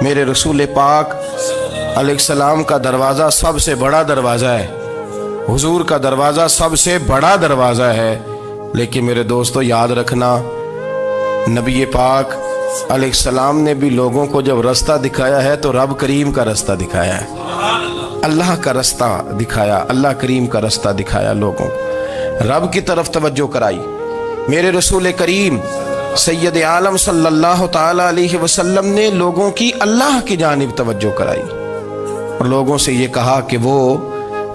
میرے رسول پاک علیہ السلام کا دروازہ سب سے بڑا دروازہ ہے، حضور کا دروازہ سب سے بڑا دروازہ ہے، لیکن میرے دوستو یاد رکھنا، نبی پاک علیہ السلام نے بھی لوگوں کو جب رستہ دکھایا ہے تو رب کریم کا رستہ دکھایا ہے، اللہ کا رستہ دکھایا، اللہ کریم کا رستہ دکھایا، لوگوں رب کی طرف توجہ کرائی۔ میرے رسول کریم سید عالم صلی اللہ تعالی علیہ وسلم نے لوگوں کی اللہ کی جانب توجہ کرائی اور لوگوں سے یہ کہا کہ وہ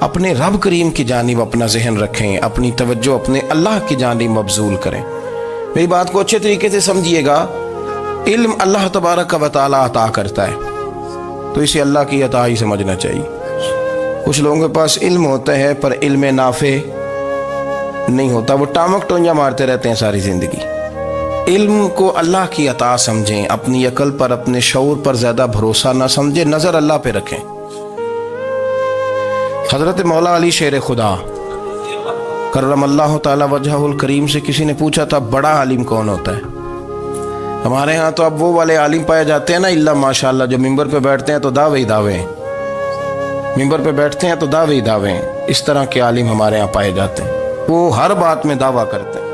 اپنے رب کریم کی جانب اپنا ذہن رکھیں، اپنی توجہ اپنے اللہ کی جانب مبذول کریں۔ میری بات کو اچھے طریقے سے سمجھیے گا، علم اللہ تبارک و تعالی عطا کرتا ہے تو اسے اللہ کی عطا ہی سمجھنا چاہیے۔ کچھ لوگوں کے پاس علم ہوتا ہے پر علم نافع نہیں ہوتا، وہ ٹامک ٹونجا مارتے رہتے ہیں ساری زندگی۔ علم کو اللہ کی عطا سمجھیں، اپنی عقل پر اپنے شعور پر زیادہ بھروسہ نہ سمجھیں، نظر اللہ پہ رکھیں۔ حضرت مولا علی شیر خدا کرم اللہ تعالی وجہہ الکریم سے کسی نے پوچھا تھا بڑا عالم کون ہوتا ہے؟ ہمارے ہاں تو اب وہ والے عالم پائے جاتے ہیں نا، اللہ ماشاءاللہ، جو ممبر پہ بیٹھتے ہیں تو دعوے ہی دعوے ہیں، ممبر پہ بیٹھتے ہیں تو دعوے ہی دعوے ہیں، اس طرح کے عالم ہمارے ہاں پائے جاتے ہیں، وہ ہر بات میں دعویٰ کرتے ہیں،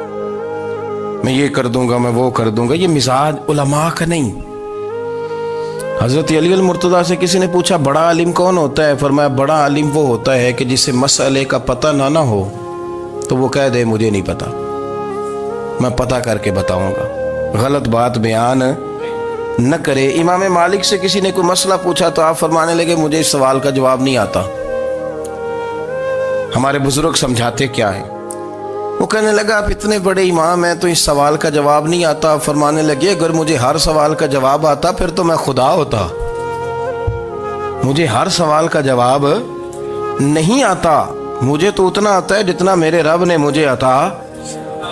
میں یہ کر دوں گا، میں وہ کر دوں گا۔ یہ مزاج علماء کا نہیں۔ حضرت علی المرتضیٰ سے کسی نے پوچھا بڑا عالم کون ہوتا ہے؟ فرمایا بڑا عالم وہ ہوتا ہے کہ جسے مسئلے کا پتہ نہ ہو تو وہ کہہ دے مجھے نہیں پتا، میں پتہ کر کے بتاؤں گا، غلط بات بیان نہ کرے۔ امام مالک سے کسی نے کوئی مسئلہ پوچھا تو آپ فرمانے لگے مجھے اس سوال کا جواب نہیں آتا، ہمارے بزرگ سمجھاتے کیا ہیں؟ وہ کہنے لگا آپ اتنے بڑے امام ہیں تو اس سوال کا جواب نہیں آتا؟ فرمانے لگے اگر مجھے ہر سوال کا جواب آتا پھر تو میں خدا ہوتا، مجھے ہر سوال کا جواب نہیں آتا، مجھے تو اتنا آتا ہے جتنا میرے رب نے مجھے عطا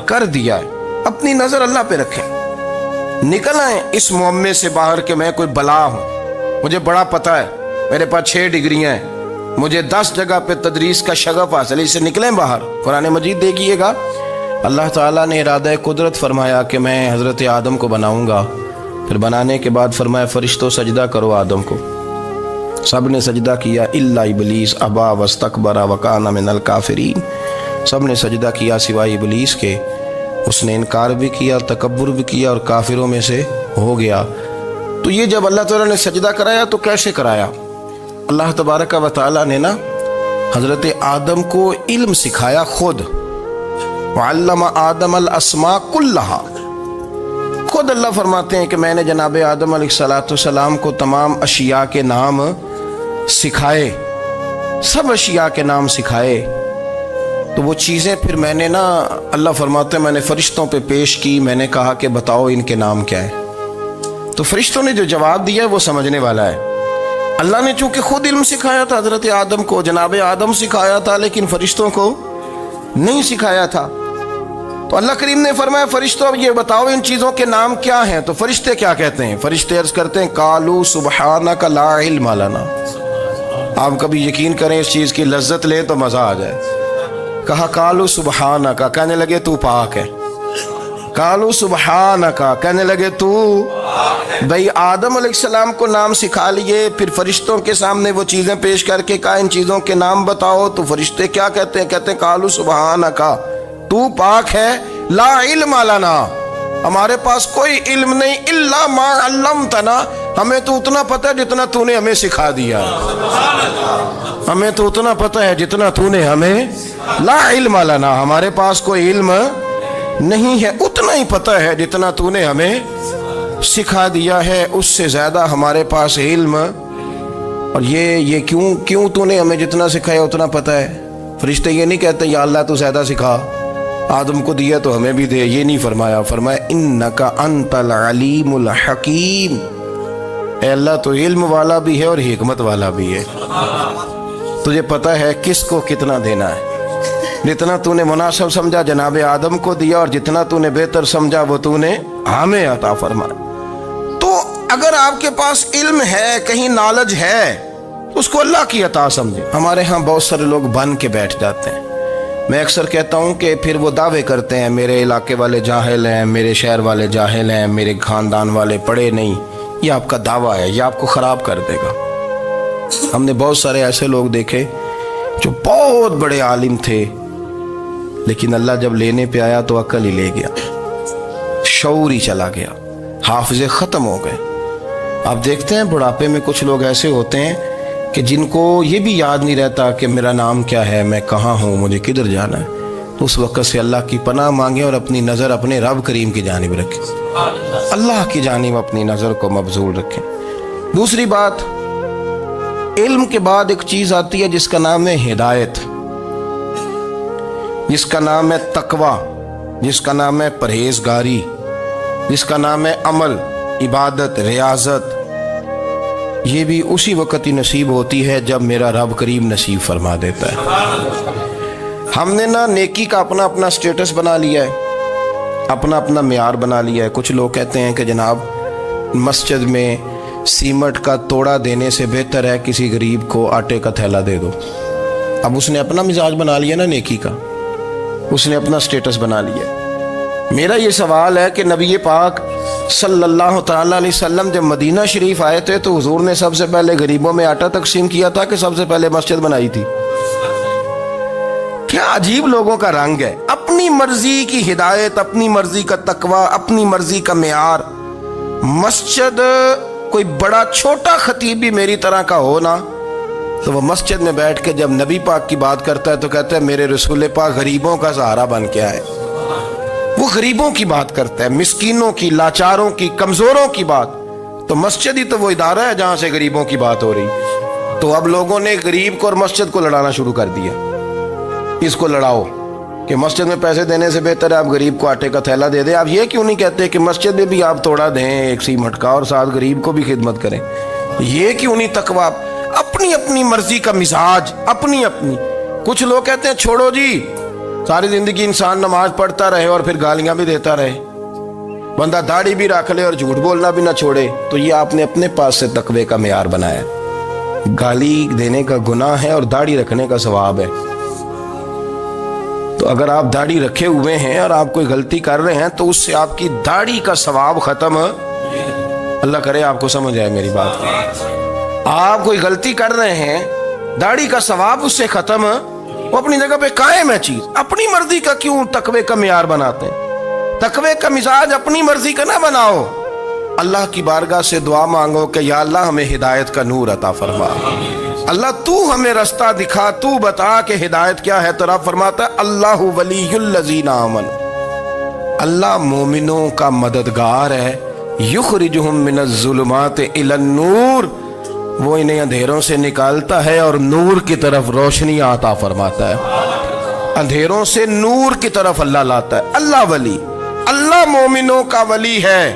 کر دیا ہے۔ اپنی نظر اللہ پہ رکھیں، نکل آئیں اس معمے سے باہر کہ میں کوئی بلا ہوں، مجھے بڑا پتہ ہے، میرے پاس 6 ڈگریاں ہیں، مجھے 10 جگہ پہ تدریس کا شغف حاصل ہے، اس سے نکلیں باہر۔ قرآن مجید دیکھیے گا، اللہ تعالیٰ نے ارادہ قدرت فرمایا کہ میں حضرت آدم کو بناؤں گا، پھر بنانے کے بعد فرمایا فرشتوں سجدہ کرو آدم کو، سب نے سجدہ کیا الا ابلیس ابا واستکبر وکان من الکافرین، سب نے سجدہ کیا سوائے ابلیس کے، اس نے انکار بھی کیا، تکبر بھی کیا اور کافروں میں سے ہو گیا۔ تو یہ جب اللہ تعالیٰ نے سجدہ کرایا تو کیسے کرایا؟ اللہ تبارک و تعالیٰ نے نا حضرت آدم کو علم سکھایا خود، وعلم آدم الاسماء کلہا، خود اللہ فرماتے ہیں کہ میں نے جناب آدم علیہ السلام کو تمام اشیاء کے نام سکھائے، سب اشیاء کے نام سکھائے۔ تو وہ چیزیں پھر میں نے نا، اللہ فرماتے ہیں میں نے فرشتوں پہ پیش کی، میں نے کہا کہ بتاؤ ان کے نام کیا ہے، تو فرشتوں نے جو جواب دیا ہے وہ سمجھنے والا ہے۔ اللہ نے چونکہ خود علم سکھایا تھا حضرت آدم کو، جناب آدم سکھایا تھا لیکن فرشتوں کو نہیں سکھایا تھا، تو اللہ کریم نے فرمایا فرشتوں اب یہ بتاؤ ان چیزوں کے نام کیا ہیں؟ تو فرشتے کیا کہتے ہیں؟ فرشتے عرض کرتے ہیں قالوا سبحانک لا علم لنا۔ آپ کبھی یقین کریں اس چیز کی لذت لیں تو مزہ آ جائے۔ کہا قالوا سبحانک، کہنے لگے تو پاک ہے، قالوا سبحانک، کہنے لگے تو بھئی آدم علیہ السلام کو نام سکھا لیے، پھر فرشتوں کے سامنے وہ چیزیں پیش کر کے کہا ان چیزوں کے نام بتاؤ، تو فرشتے کیا کہتے ہیں؟ کہتے ہیں قالوا سبحانک، تو پاک ہے، لا علم لنا، ہمارے پاس کوئی علم نہیں، الا ما علمتنا، ہمیں تو اتنا پتہ ہے جتنا تو نے ہمیں سکھا دیا، ہمیں تو اتنا پتہ ہے جتنا تو نے ہمیں، لا علم لنا، ہمارے پاس کوئی علم نہیں ہے، اتنا ہی پتہ ہے جتنا تو نے ہمیں سکھا دیا ہے، اس سے زیادہ ہمارے پاس علم۔ اور یہ کیوں تو نے ہمیں جتنا سکھایا اتنا پتہ ہے؟ فرشتے یہ نہیں کہتے یا اللہ تو زیادہ سکھا، آدم کو دیا تو ہمیں بھی دے، یہ نہیں فرمایا، فرمایا انک انت العلیم الحکیم، اے اللہ تو علم والا بھی ہے اور حکمت والا بھی ہے، تجھے پتہ ہے کس کو کتنا دینا ہے، جتنا تو نے مناسب سمجھا جناب آدم کو دیا اور جتنا تو نے بہتر سمجھا وہ تو نے ہمیں عطا فرمایا۔ تو اگر آپ کے پاس علم ہے، کہیں نالج ہے، اس کو اللہ کی عطا سمجھے۔ ہمارے ہاں بہت سارے لوگ بن کے بیٹھ جاتے ہیں، میں اکثر کہتا ہوں کہ پھر وہ دعوے کرتے ہیں میرے علاقے والے جاہل ہیں، میرے شہر والے جاہل ہیں، میرے خاندان والے پڑھے نہیں، یہ آپ کا دعویٰ ہے، یہ آپ کو خراب کر دے گا۔ ہم نے بہت سارے ایسے لوگ دیکھے جو بہت بڑے عالم تھے، لیکن اللہ جب لینے پہ آیا تو عقل ہی لے گیا، شعور ہی چلا گیا، حافظے ختم ہو گئے۔ آپ دیکھتے ہیں بڑھاپے میں کچھ لوگ ایسے ہوتے ہیں کہ جن کو یہ بھی یاد نہیں رہتا کہ میرا نام کیا ہے، میں کہاں ہوں، مجھے کدھر جانا ہے۔ تو اس وقت سے اللہ کی پناہ مانگیں اور اپنی نظر اپنے رب کریم کی جانب رکھیں، اللہ کی جانب اپنی نظر کو مبذول رکھیں۔ دوسری بات، علم کے بعد ایک چیز آتی ہے جس کا نام ہے ہدایت، جس کا نام ہے تقویٰ، جس کا نام ہے پرہیزگاری، جس کا نام ہے عمل، عبادت، ریاضت۔ یہ بھی اسی وقت ہی نصیب ہوتی ہے جب میرا رب کریم نصیب فرما دیتا ہے۔ ہم نے نا نیکی کا اپنا اپنا سٹیٹس بنا لیا ہے، اپنا اپنا معیار بنا لیا ہے۔ کچھ لوگ کہتے ہیں کہ جناب مسجد میں سیمٹ کا توڑا دینے سے بہتر ہے کسی غریب کو آٹے کا تھیلا دے دو۔ اب اس نے اپنا مزاج بنا لیا نا نیکی کا، اس نے اپنا سٹیٹس بنا لیا۔ میرا یہ سوال ہے کہ نبی پاک صلی اللہ تعالیٰ علیہ وسلم جب مدینہ شریف آئے تھے تو حضور نے سب سے پہلے غریبوں میں آٹا تقسیم کیا تھا کہ سب سے پہلے مسجد بنائی تھی؟ کیا عجیب لوگوں کا رنگ ہے، اپنی مرضی کی ہدایت، اپنی مرضی کا تقویٰ، اپنی مرضی کا معیار۔ مسجد کوئی بڑا چھوٹا خطیب بھی میری طرح کا ہو نا تو وہ مسجد میں بیٹھ کے جب نبی پاک کی بات کرتا ہے تو کہتا ہے میرے رسول پاک غریبوں کا سہارا بن کے آئے۔ وہ غریبوں کی بات کرتا ہے، مسکینوں کی، لاچاروں کی، کمزوروں کی بات۔ تو مسجد ہی تو وہ ادارہ ہے جہاں سے غریبوں کی بات ہو رہی۔ تو اب لوگوں نے غریب کو اور مسجد کو لڑانا شروع کر دیا، اس کو لڑاؤ کہ مسجد میں پیسے دینے سے بہتر ہے آپ غریب کو آٹے کا تھیلا دے دیں۔ آپ یہ کیوں نہیں کہتے کہ مسجد میں بھی آپ توڑا دیں ایک سیمٹ کا اور ساتھ غریب کو بھی خدمت کریں؟ یہ کیوں نہیں تقویٰ؟ اپنی اپنی مرضی کا مزاج، اپنی اپنی۔ کچھ لوگ کہتے ہیں چھوڑو جی، ساری زندگی انسان نماز پڑھتا رہے اور پھر گالیاں بھی دیتا رہے، بندہ داڑھی بھی رکھ لے اور جھوٹ بولنا بھی نہ چھوڑے۔ تو یہ آپ نے اپنے پاس سے تقوی کا معیار بنایا۔ گالی دینے کا گناہ ہے اور داڑھی رکھنے کا ثواب ہے۔ تو اگر آپ داڑھی رکھے ہوئے ہیں اور آپ کوئی غلطی کر رہے ہیں تو اس سے آپ کی داڑھی کا ثواب ختم، اللہ کرے آپ کو سمجھ آئے میری بات۔ آپ کوئی غلطی کر رہے ہیں، داڑھی کا ثواب اس سے ختم، وہ اپنی جگہ پہ قائم ہے چیز۔ اپنی مرضی کا کیوں تقوی کا معیار بناتے ہیں؟ تقوی کا مزاج اپنی مرضی کا نہ بناؤ۔ اللہ کی بارگاہ سے دعا مانگو کہ یا اللہ ہمیں ہدایت کا نور عطا فرما، اللہ تو ہمیں رستہ دکھا، تو بتا کہ ہدایت کیا ہے۔ تو رب فرماتا ہے اللہ ولی الذین آمنوا، اللہ مومنوں کا مددگار ہے، یخرجہم من الظلمات الی النور، وہ انہیں اندھیروں سے نکالتا ہے اور نور کی طرف روشنی عطا فرماتا ہے۔ اندھیروں سے نور کی طرف اللہ لاتا ہے۔ اللہ ولی، اللہ مومنوں کا ولی ہے،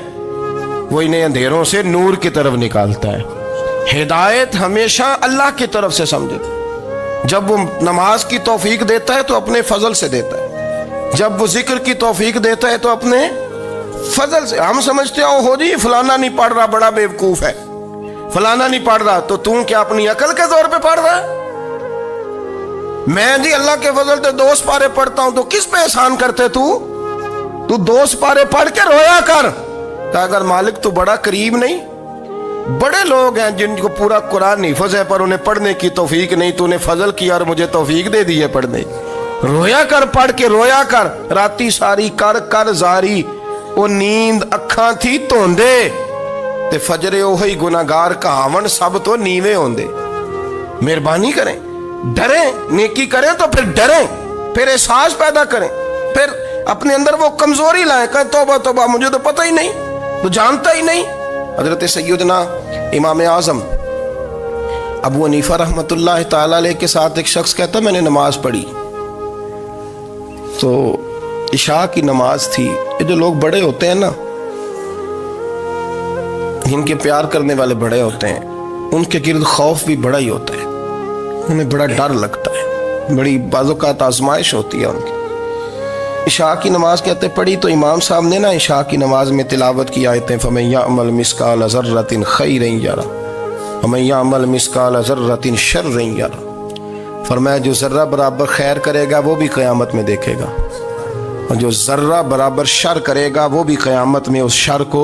وہ انہیں اندھیروں سے نور کی طرف نکالتا ہے۔ ہدایت ہمیشہ اللہ کی طرف سے سمجھے۔ جب وہ نماز کی توفیق دیتا ہے تو اپنے فضل سے دیتا ہے، جب وہ ذکر کی توفیق دیتا ہے تو اپنے فضل سے۔ ہم سمجھتے ہو جی فلانا نہیں پڑھ رہا بڑا بیوقوف ہے، فلانا نہیں پڑھ رہا، تو تم کیا اپنی عقل کے زور پہ پڑھ رہا ہے؟ میں جی اللہ کے فضل سے 2 سپارے پڑھتا ہوں، تو کس پہ احسان کرتے تو 2 سپارے پڑھ کے رویا کر کہ اگر مالک تو بڑا قریب نہیں۔ بڑے لوگ ہیں جن کو پورا قرآن حفظ ہے پر انہیں پڑھنے کی توفیق نہیں، تو انہیں فضل کیا اور مجھے توفیق دے دی ہے پڑھنے۔ رویا کر، پڑھ کے رویا کر، راتی ساری کر کر زاری، وہ نیند اکھاں تھی توندے تے فجرے اوہی گناہگار کہاون سب تو نیوے ہوندے۔ مہربانی کریں، ڈریں، نیکی کریں تو پھر ڈریں، پھر احساس پیدا کریں، پھر اپنے اندر وہ کمزوری لائیں کہ توبہ توبہ مجھے تو پتہ ہی نہیں، تو جانتا ہی نہیں۔ حضرت سیدنا امام اعظم ابو حنیفہ رحمۃ اللہ تعالی علیہ کے ساتھ ایک شخص کہتا میں نے نماز پڑھی تو عشاء کی نماز تھی۔ یہ جو لوگ بڑے ہوتے ہیں نا، جن کے پیار کرنے والے بڑے ہوتے ہیں، ان کے گرد خوف بھی بڑا ہی ہوتا ہے، انہیں بڑا ڈر لگتا ہے، بڑی بعض اوقات آزمائش ہوتی ہے ان کی۔ عشاء کی نماز کہتے پڑھی تو امام صاحب نے نا عشاء کی نماز میں تلاوت کی آیتیں فَمَن يَعْمَلْ مِثْقَالَ ذَرَّةٍ خَيْرًا يَرَهُ وَمَن يَعْمَلْ مِثْقَالَ ذَرَّةٍ شَرًّا يَرَهُ، فرمایا جو ذرہ برابر خیر کرے گا وہ بھی قیامت میں دیکھے گا، اور جو ذرہ برابر شر کرے گا وہ بھی قیامت میں اس شر کو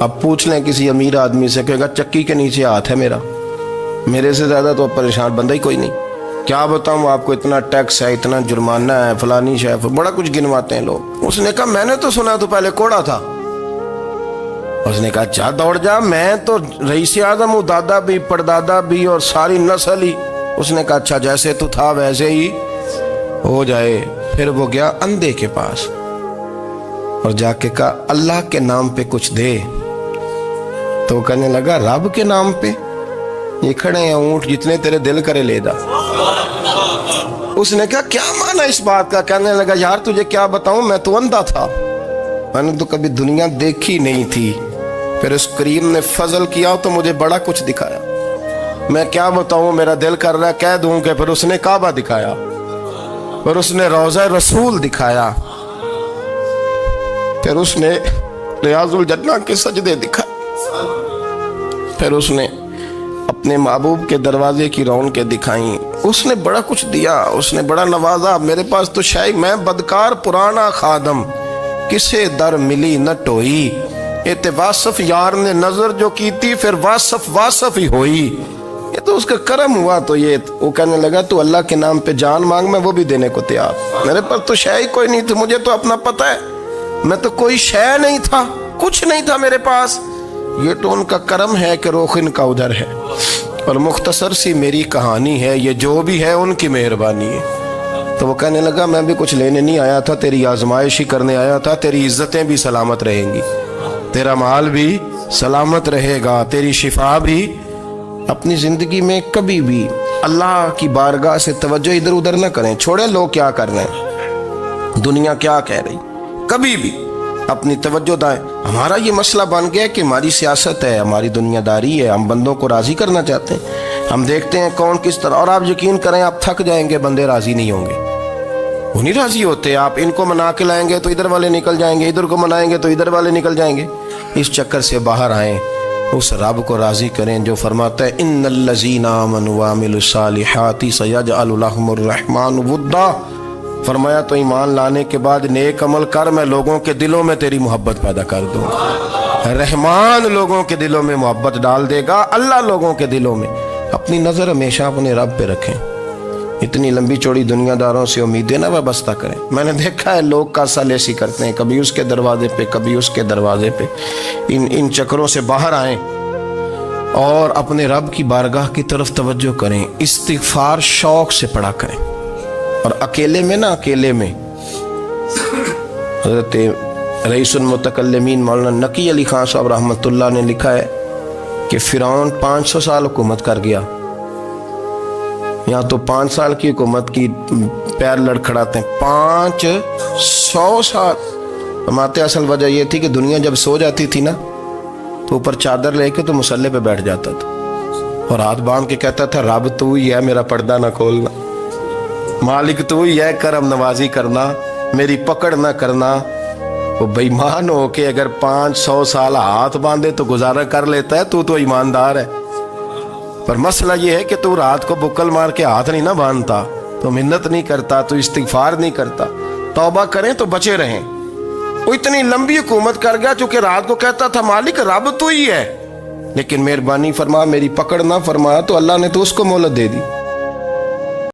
اب پوچھ لیں کسی امیر آدمی سے، کہے گا چکی کے نیچے ہاتھ ہے میرا، میرے سے زیادہ تو پریشان بندہ ہی کوئی نہیں۔ کیا بتاؤں آپ کو، اتنا ٹیکس ہے، اتنا جرمانہ ہے، فلانی شے، بڑا کچھ گنواتے ہیں لوگ۔ اس نے کہا میں نے تو سنا تو پہلے کوڑا تھا۔ اس نے کہا جا دوڑ جا، میں تو رئیس اعظم ہوں، دادا بھی پردادا بھی اور ساری نسل ہی۔ اس نے کہا اچھا جیسے تو تھا ویسے ہی ہو جائے۔ پھر وہ گیا اندھے کے پاس اور جا کے کہا اللہ کے نام پہ کچھ دے۔ تو کہنے لگا رب کے نام پہ؟ یہ کھڑے ہیں اونٹ جتنے تیرے دل کرے لے دا۔ اس نے کہا کیا معنی اس بات کا؟ کہنے لگا یار تجھے کیا بتاؤں، میں تو اندھا تھا، میں نے تو کبھی دنیا دیکھی نہیں تھی، پھر اس کریم نے فضل کیا تو مجھے بڑا کچھ دکھایا۔ میں کیا بتاؤں، میرا دل کر رہا ہے کہہ دوں کہ پھر اس نے کعبہ دکھایا، پھر اس نے روضہ رسول دکھایا، پھر اس نے ریاض الجنہ کے سجدے دکھائے، پھر اس نے اپنے محبوب کے دروازے کی رونقیں دکھائیں۔ اس نے بڑا کچھ دیا، اس نے بڑا نوازا۔ میرے پاس تو شاید میں بدکار پرانا خادم، کسے در ملی نہ ٹوئی، ایت واصف یار نے نظر جو کی تھی، پھر واصف ہی ہوئی۔ یہ تو اس کا کرم ہوا۔ تو یہ وہ کہنے لگا تو اللہ کے نام پہ جان مانگ، میں وہ بھی دینے کو تیار۔ میرے پاس تو شے کوئی نہیں تھی، مجھے تو اپنا پتہ ہے، میں تو کوئی شے نہیں تھا، کچھ نہیں تھا میرے پاس۔ یہ تو ان کا کرم ہے کہ رخ ان کا ادھر ہے، اور مختصر سی میری کہانی ہے، یہ جو بھی ہے ان کی مہربانی ہے۔ تو وہ کہنے لگا میں بھی کچھ لینے نہیں آیا تھا، تیری آزمائش ہی کرنے آیا تھا، تیری عزتیں بھی سلامت رہیں گی، تیرا مال بھی سلامت رہے گا، تیری شفا بھی۔ اپنی زندگی میں کبھی بھی اللہ کی بارگاہ سے توجہ ادھر ادھر نہ کریں، چھوڑیں لوگ کیا کر رہے ہیں، دنیا کیا کہہ رہی، کبھی بھی اپنی توجہ دائیں۔ ہمارا یہ مسئلہ بن گیا کہ ہماری سیاست ہے، ہماری دنیا داری ہے، ہم بندوں کو راضی کرنا چاہتے ہیں، ہم دیکھتے ہیں کون کس طرح، اور آپ یقین کریں آپ تھک جائیں گے، بندے راضی نہیں ہوں گے، وہ نہیں راضی ہوتے۔ آپ ان کو منا کے لائیں گے تو ادھر والے نکل جائیں گے، ادھر کو منائیں گے تو ادھر والے نکل جائیں گے۔ اس چکر سے باہر آئیں، اس رب کو راضی کریں جو فرماتا ہے ان الذین آمنوا وعملوا الصالحات سیجعل لهم الرحمن ودا۔ فرمایا تو ایمان لانے کے بعد نیک عمل کر، میں لوگوں کے دلوں میں تیری محبت پیدا کر دوں گا۔ رحمان لوگوں کے دلوں میں محبت ڈال دے گا، اللہ لوگوں کے دلوں میں۔ اپنی نظر ہمیشہ اپنے رب پہ رکھیں، اتنی لمبی چوڑی دنیا داروں سے امیدیں نہ وابستہ کریں۔ میں نے دیکھا ہے لوگ کاسا لیسی کرتے ہیں، کبھی اس کے دروازے پہ کبھی اس کے دروازے پہ۔ ان چکروں سے باہر آئیں اور اپنے رب کی بارگاہ کی طرف توجہ کریں، استغفار شوق سے پڑھا کریں، اور اکیلے میں نہ، اکیلے میں۔ حضرت رئیس المتکلمین مولانا نقی علی خان صاحب رحمۃ اللہ نے لکھا ہے کہ فرعون 500 سال حکومت کر گیا، یہاں تو 5 سال کی حکومت کی پیر لڑکھڑاتے ہیں، 500 سال۔ فرماتے اصل وجہ یہ تھی کہ دنیا جب سو جاتی تھی نا تو اوپر چادر لے کے تو مسلح پہ بیٹھ جاتا تھا اور ہاتھ باندھ کے کہتا تھا رب تو ہی ہے، میرا پردہ نہ کھولنا، مالک تو ہی ہے، کرم نوازی کرنا، میری پکڑ نہ کرنا۔ وہ بے ایمان ہو کے اگر 500 سال ہاتھ باندھے تو گزارا کر لیتا ہے، تو ایماندار ہے۔ پر مسئلہ یہ ہے کہ تو رات کو بکل مار کے ہاتھ نہیں نہ باندھتا، تو منت نہیں کرتا، تو استغفار نہیں کرتا۔ توبہ کریں تو بچے رہیں۔ وہ اتنی لمبی حکومت کر گیا چونکہ رات کو کہتا تھا مالک رب تو ہی ہے، لیکن مہربانی فرما، میری پکڑ نہ فرمایا تو اللہ نے تو اس کو مہلت دے دی۔